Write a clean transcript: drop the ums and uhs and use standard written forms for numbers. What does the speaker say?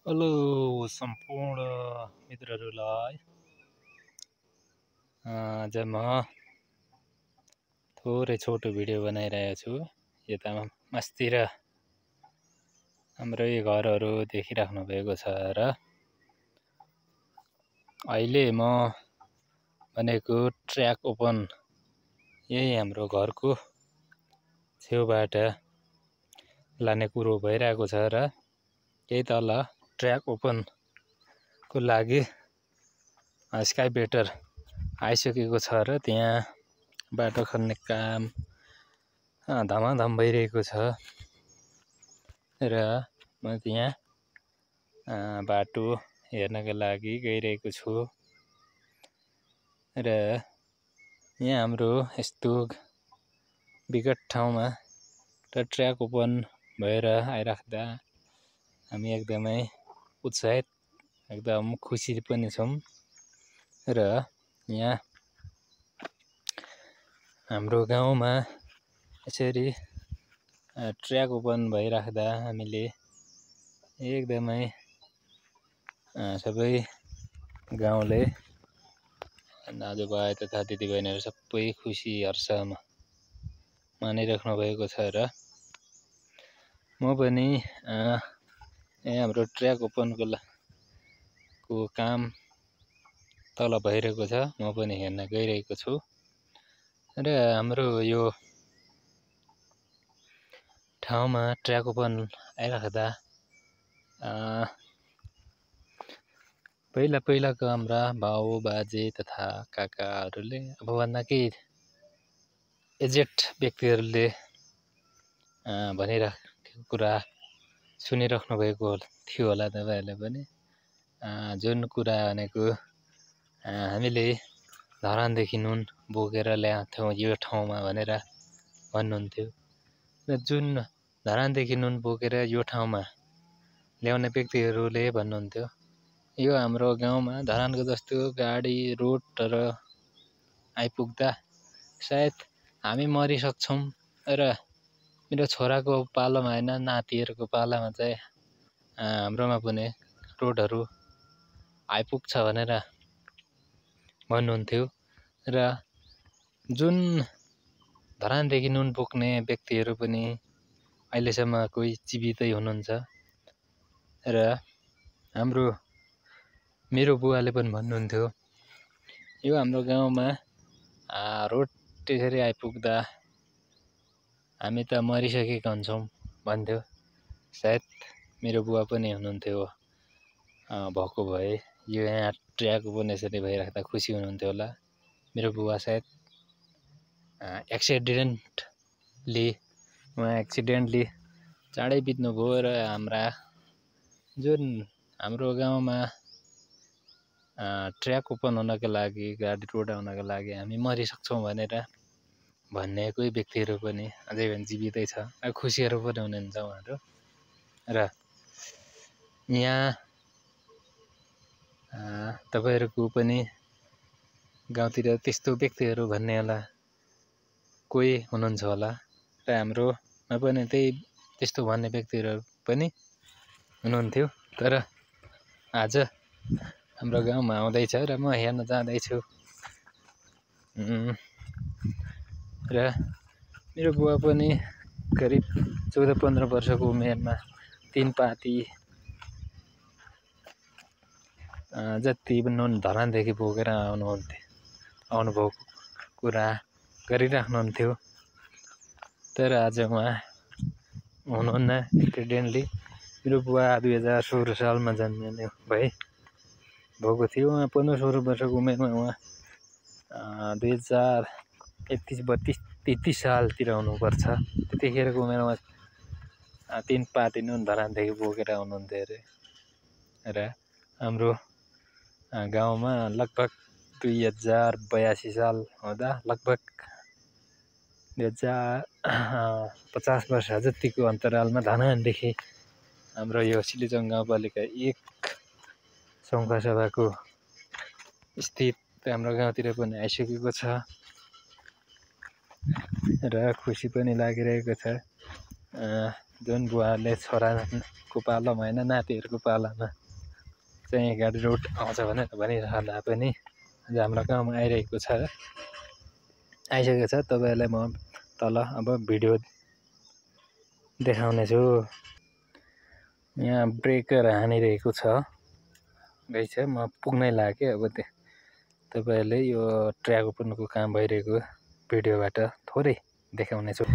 Hello सम्पूर्ण मित्रहरूलाई। आज म थोरै छोटो भिडियो बनाइरहेको छु। यता मस्तिर हाम्रै घरहरू देखिराख्नु भएको छ र अहिले म भनेको ट्र्याक ओपन यही हाम्रो घरको छेउबाट लाने कुरो भइरहेको छ र यही तल ट्र्याक ओपनको लागि स्काई बेटर आइसकेको छ र त्यहाँ बाटो खन्ने काम धमाधम भइरहेको छ र म त्यहाँ बाटो हेर्नका लागि गइरहेको छु र यहाँ हाम्रो यस्तो विकट ठाउँमा र ट्र्याक ओपन भएर आइराख्दा हामी एकदमै उत्साहित एकदम खुसी पनि छौँ र यहाँ हाम्रो गाउँमा यसरी ट्र्याक ओपन भइराख्दा हामीले एकदमै सबै गाउँले दाजुभाइ तथा दिदीबहिनीहरू सबै खुसी हर्ष मानिराख्नु भएको छ र म पनि हाम्रो ट्र्याक ओपनको काम तल भइरहेको छ। म पनि हेर्न गइरहेको छु र हाम्रो यो ठाउँमा ट्र्याक ओपन आइराख्दा पहिलाको हाम्रा बाउ बाजे तथा काकाहरूले अब भन्दा केही एजेड व्यक्तिहरूले भनिराखेको कुरा सुनिराख्नु भएको थियो होला तपाईँहरूले पनि। जुन कुरा भनेको हामीले धरानदेखि नुन बोकेर ल्याउँथ्यौँ यो ठाउँमा भनेर भन्नुहुन्थ्यो र जुन धरानदेखि नुन बोकेर यो ठाउँमा ल्याउने व्यक्तिहरूले भन्नुहुन्थ्यो यो हाम्रो गाउँमा धरानको जस्तो गाडी रोडहरू आइपुग्दा सायद हामी मरिसक्छौँ र मेरो छोराको पालोमा होइन नातिहरूको पालामा चाहिँ हाम्रोमा पनि रोडहरू आइपुग्छ भनेर भन्नुहुन्थ्यो र जुन धरानदेखि नुन बोक्ने व्यक्तिहरू पनि अहिलेसम्म कोही जीवितै हुनुहुन्छ र मेरो बुवाले पनि भन्नुहुन्थ्यो यो हाम्रो गाउँमा रोड त्यसरी आइपुग्दा हामी त मरिसकेका हुन्छौँ भन्थ्यो। सायद मेरो बुवा पनि हुनुहुन्थ्यो भएको भए यो यहाँ ट्र्याक ओपन यसरी भइराख्दा खुसी हुनुहुन्थ्यो होला। मेरो बुवा सायद एक्सिडेन्टली चाँडै बित्नुभयो र हाम्रो गाउँमा ट्र्याक ओपन हुनको लागि गाडी रोड आउनको लागि हामी मरिसक्छौँ भनेर भन्ने कोही व्यक्तिहरू पनि अझै पनि जीवितै छ। खुसीहरू पनि हुनुहुन्छ उहाँहरू र यहाँ तपाईँहरूको पनि गाउँतिर त्यस्तो व्यक्तिहरू भन्ने होला कोही हुनुहुन्छ होला र हाम्रोमा पनि त्यस्तो भन्ने व्यक्तिहरू पनि हुनुहुन्थ्यो। तर आज हाम्रो गाउँमा आउँदैछ र म हेर्न जाँदैछु र मेरो बुवा पनि करिब 14-15 वर्षको उमेरमा 3 पाती जति नुन धरानदेखि बोकेर आउनुभएको कुरा गरिराख्नुहुन्थ्यो। तर आज उहाँ हुनुहुन्न एक्सिडेन्टली। मेरो बुवा 2016 सालमा जन्मिनु भएको थियो। उहाँ 15-16 वर्षको उमेरमा उहाँ 2031-32-33 सालतिर हुनुपर्छ। त्यतिखेरको उमेरमा 3 पाती नुन धरानदेखि बोकेर आउनुहुन्थ्यो अरे र हाम्रो गाउँमा लगभग 2082 साल हुँदा लगभग 50 वर्ष जतिको अन्तरालमा धरानदेखि हाम्रो यो सिलिचोङ गाउँपालिका 1 सङ्खुवासभाको स्थित हाम्रो गाउँतिर पनि आइसकेको छ र खुसी पनि लागिरहेको छ। जुन बुवाले छोराको पालो भएन नातिहरूको पालामा चाहिँ गाडी रोड आउँछ भनेर भनिरहँदा पनि आज हाम्रो गाउँमा आइरहेको छ आइसकेको छ। तपाईँहरूलाई म तल अब भिडियो देखाउने छु। यहाँ ब्रेकर हानिरहेको छ रहेछ, म पुग्नै लाग्यो। अब तपाईँहरूले यो ट्र्याक ओपनको काम भइरहेको भिडियोबाट थोरै देखाउने छु।